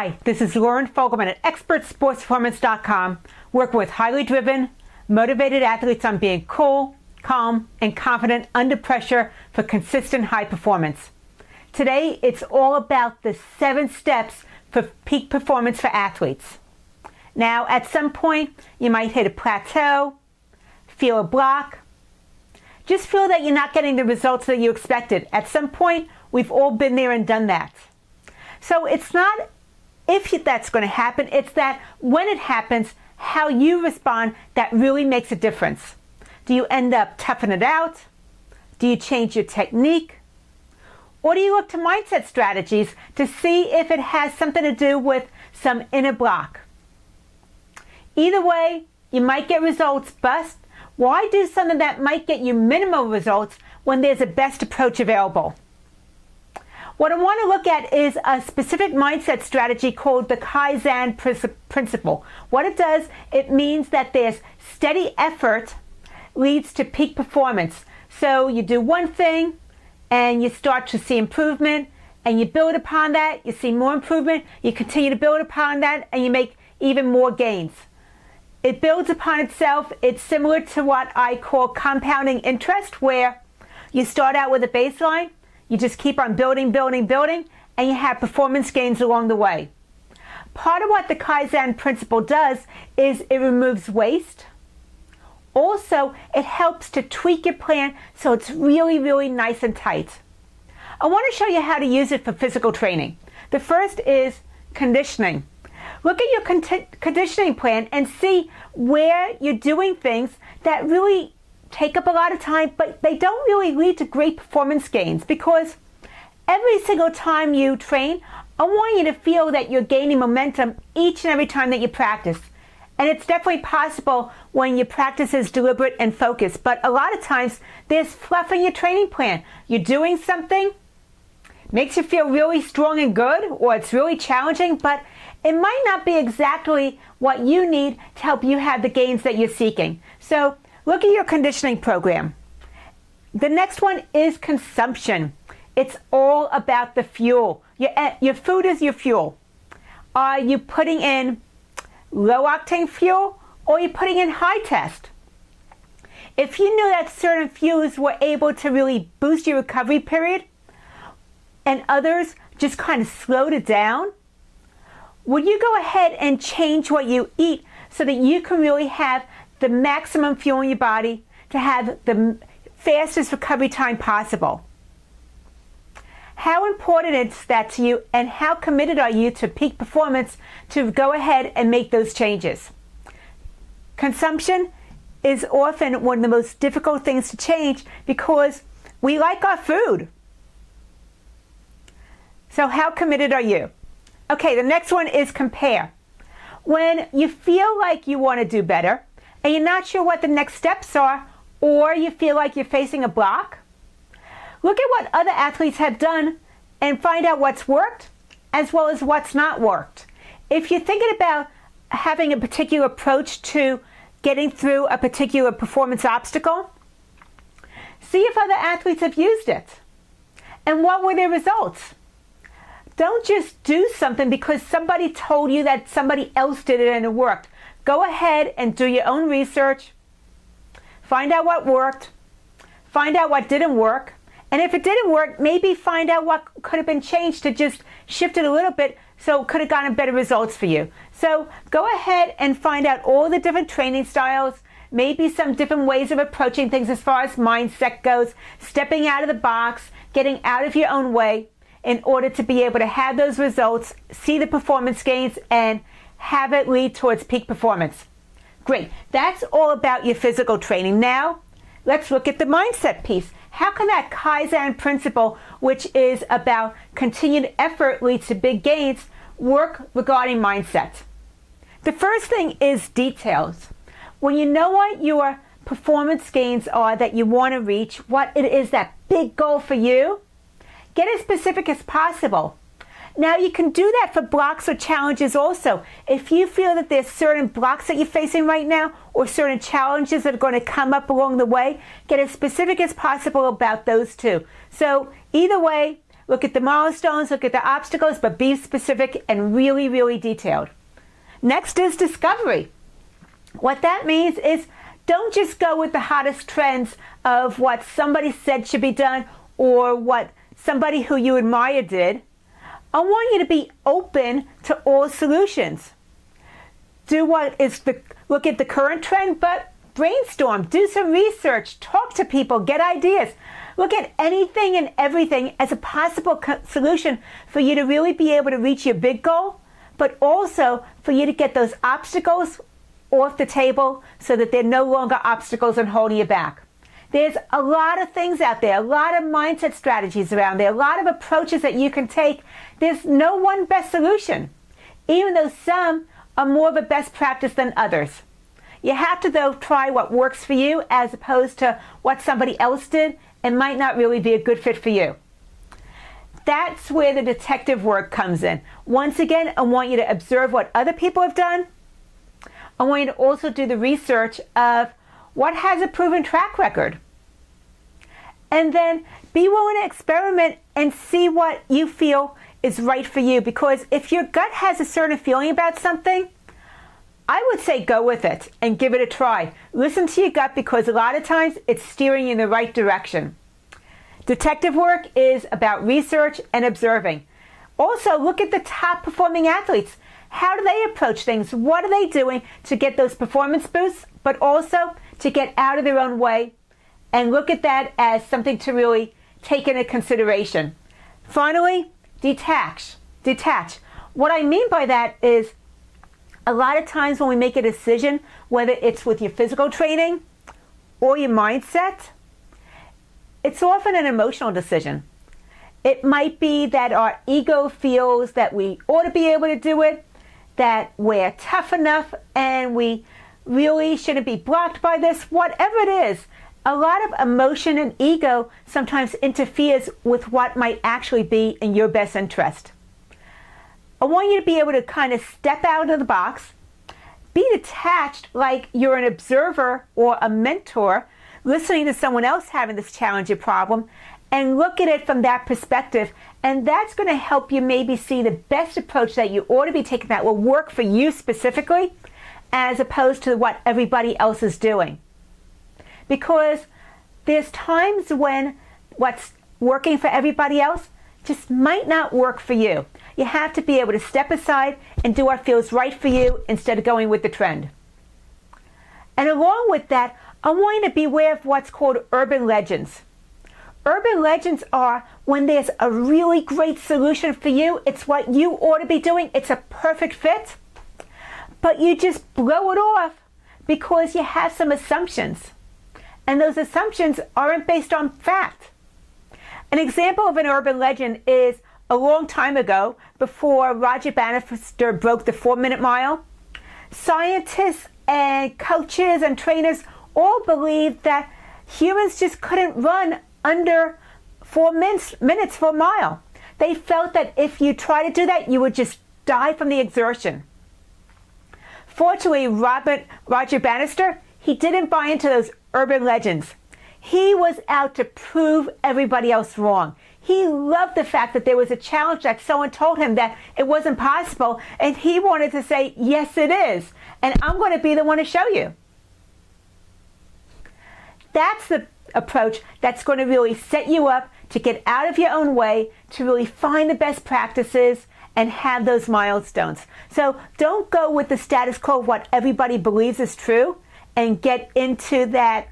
Hi, this is Lauren Fogelman at ExpertSportsPerformance.com, working with highly driven, motivated athletes on being cool, calm, and confident under pressure for consistent high performance. Today, it's all about the 7 steps for peak performance for athletes. Now, at some point, you might hit a plateau, feel a block, just feel that you're not getting the results that you expected. At some point, we've all been there and done that. So it's not if that's going to happen, it's that when it happens, how you respond that really makes a difference. Do you end up toughing it out? Do you change your technique? Or do you look to mindset strategies to see if it has something to do with some inner block? Either way, you might get results, but why do something that might get you minimal results when there's a best approach available? What I want to look at is a specific mindset strategy called the Kaizen Principle. What it does, it means that there's steady effort leads to peak performance. So you do one thing and you start to see improvement, and you build upon that, you see more improvement, you continue to build upon that, and you make even more gains. It builds upon itself. It's similar to what I call compounding interest, where you start out with a baseline, you just keep on building, and you have performance gains along the way. Part of what the Kaizen Principle does is it removes waste. Also, it helps to tweak your plan so it's really, really nice and tight. I want to show you how to use it for physical training. The first is conditioning. Look at your conditioning plan and see where you're doing things that really take up a lot of time, but they don't really lead to great performance gains, because every single time you train, I want you to feel that you're gaining momentum each and every time that you practice. And it's definitely possible when your practice is deliberate and focused, but a lot of times there's fluff in your training plan. You're doing something, makes you feel really strong and good, or it's really challenging, but it might not be exactly what you need to help you have the gains that you're seeking. So look at your conditioning program. The next one is consumption. It's all about the fuel. Your food is your fuel. Are you putting in low octane fuel, or are you putting in high test? If you knew that certain fuels were able to really boost your recovery period and others just kind of slowed it down, would you go ahead and change what you eat so that you can really have the maximum fuel in your body to have the fastest recovery time possible? How important is that to you, and how committed are you to peak performance to go ahead and make those changes? Consumption is often one of the most difficult things to change because we like our food. So how committed are you? Okay, the next one is compare. When you feel like you want to do better and you're not sure what the next steps are, or you feel like you're facing a block, look at what other athletes have done and find out what's worked as well as what's not worked. If you're thinking about having a particular approach to getting through a particular performance obstacle, see if other athletes have used it and what were their results. Don't just do something because somebody told you that somebody else did it and it worked. Go ahead and do your own research. Find out what worked. Find out what didn't work. And if it didn't work, maybe find out what could have been changed to just shift it a little bit so it could have gotten better results for you. So go ahead and find out all the different training styles, maybe some different ways of approaching things as far as mindset goes, stepping out of the box, getting out of your own way in order to be able to have those results, see the performance gains, and have it lead towards peak performance. Great. That's all about your physical training. Now, let's look at the mindset piece. How can that Kaizen principle, which is about continued effort leads to big gains, work regarding mindset? The first thing is details. When you know what your performance gains are that you want to reach, what it is, that big goal for you, get as specific as possible. Now, you can do that for blocks or challenges also. If you feel that there's certain blocks that you're facing right now or certain challenges that are going to come up along the way, get as specific as possible about those too. So either way, Look at the milestones, look at the obstacles, but be specific and really, really detailed. Next is discovery. What that means is don't just go with the hottest trends of what somebody said should be done or what somebody who you admire did. I want you to be open to all solutions. Look at the current trend, but brainstorm, do some research, talk to people, get ideas. Look at anything and everything as a possible solution for you to really be able to reach your big goal, but also for you to get those obstacles off the table so that they're no longer obstacles and holding you back. There's a lot of things out there, a lot of mindset strategies around there, a lot of approaches that you can take. There's no one best solution, even though some are more of a best practice than others. You have to, though, try what works for you as opposed to what somebody else did and might not really be a good fit for you. That's where the detective work comes in. Once again, I want you to observe what other people have done. I want you to also do the research of what has a proven track record. And then be willing to experiment and see what you feel is right for you. Because if your gut has a certain feeling about something, I would say go with it and give it a try. Listen to your gut because a lot of times it's steering you in the right direction. Detective work is about research and observing. Also, look at the top performing athletes. How do they approach things? What are they doing to get those performance boosts, but also to get out of their own way? And look at that as something to really take into consideration. Finally, detach. Detach. What I mean by that is a lot of times when we make a decision, whether it's with your physical training or your mindset, it's often an emotional decision. It might be that our ego feels that we ought to be able to do it, that we're tough enough and we really shouldn't be blocked by this, whatever it is. A lot of emotion and ego sometimes interferes with what might actually be in your best interest. I want you to be able to kind of step out of the box, be detached like you're an observer or a mentor, listening to someone else having this challenge or problem, and look at it from that perspective. And that's going to help you maybe see the best approach that you ought to be taking that will work for you specifically, as opposed to what everybody else is doing. Because there's times when what's working for everybody else just might not work for you. You have to be able to step aside and do what feels right for you instead of going with the trend. And along with that, I want you to be aware of what's called urban legends. Urban legends are when there's a really great solution for you, it's what you ought to be doing, it's a perfect fit, but you just blow it off because you have some assumptions. And those assumptions aren't based on fact. An example of an urban legend is a long time ago, before Roger Bannister broke the 4-minute mile, scientists and coaches and trainers all believed that humans just couldn't run under 4 minutes for a mile. They felt that if you try to do that, you would just die from the exertion. Fortunately, Roger Bannister, he didn't buy into those urban legends. He was out to prove everybody else wrong. He loved the fact that there was a challenge that someone told him that it wasn't possible, and he wanted to say, yes, it is, and I'm going to be the one to show you. That's the approach that's going to really set you up to get out of your own way, to really find the best practices and have those milestones. So don't go with the status quo of what everybody believes is true and get into that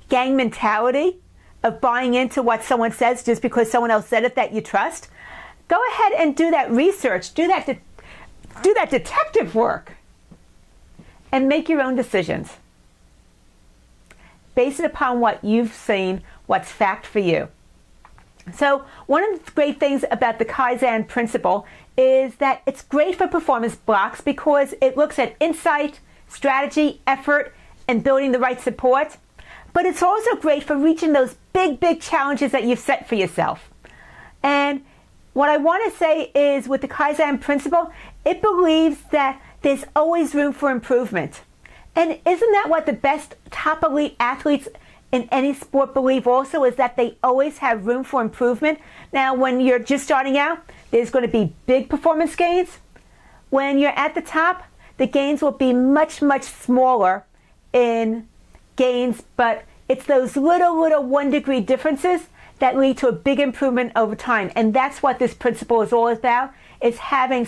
gang mentality of buying into what someone says just because someone else said it that you trust. Go ahead and do that research, do that detective work, and make your own decisions. Base it upon what you've seen, what's fact for you. So one of the great things about the Kaizen Principle is that it's great for performance blocks because it looks at insight, strategy, effort, and building the right support. But it's also great for reaching those big challenges that you've set for yourself. And what I want to say is with the Kaizen Principle, it believes that there's always room for improvement. And isn't that what the best top elite athletes in any sport believe also is that they always have room for improvement. Now, when you're just starting out, there's going to be big performance gains. When you're at the top, the gains will be much, much smaller in gains, but it's those little 1-degree differences that lead to a big improvement over time. And that's what this principle is all about, is having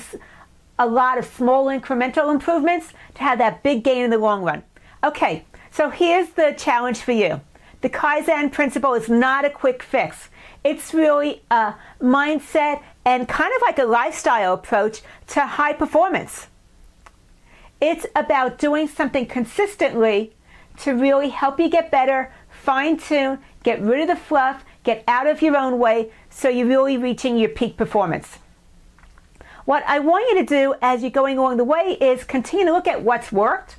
a lot of small incremental improvements to have that big gain in the long run. Okay, so here's the challenge for you. The Kaizen Principle is not a quick fix. It's really a mindset and kind of like a lifestyle approach to high performance. It's about doing something consistently to really help you get better, fine-tune, get rid of the fluff, get out of your own way, so you're really reaching your peak performance. What I want you to do as you're going along the way is continue to look at what's worked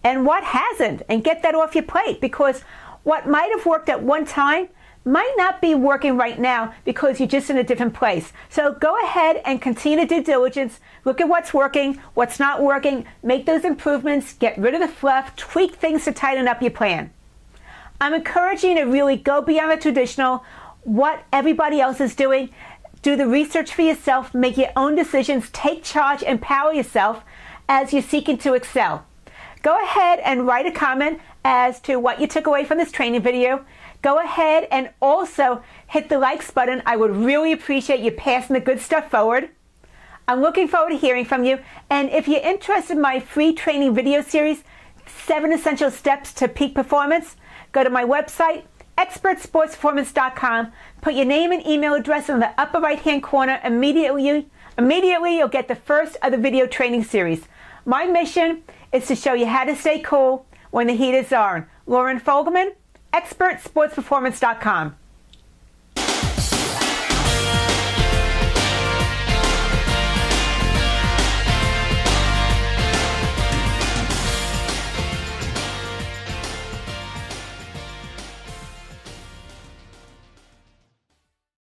and what hasn't, and get that off your plate, because what might have worked at one time might not be working right now because you're just in a different place. So go ahead and continue to do diligence. Look at what's working, what's not working, make those improvements, get rid of the fluff, tweak things to tighten up your plan. I'm encouraging you to really go beyond the traditional, what everybody else is doing. Do the research for yourself, make your own decisions, take charge, empower yourself as you're seeking to excel. Go ahead and write a comment as to what you took away from this training video. Go ahead and also hit the likes button. I would really appreciate you passing the good stuff forward. I'm looking forward to hearing from you. And if you're interested in my free training video series, 7 Essential Steps to Peak Performance, go to my website, expertsportsperformance.com. Put your name and email address in the upper right-hand corner. Immediately you'll get the first of the video training series. My mission is to show you how to stay cool when the heat is on. Lauren Fogelman, expertsportsperformance.com.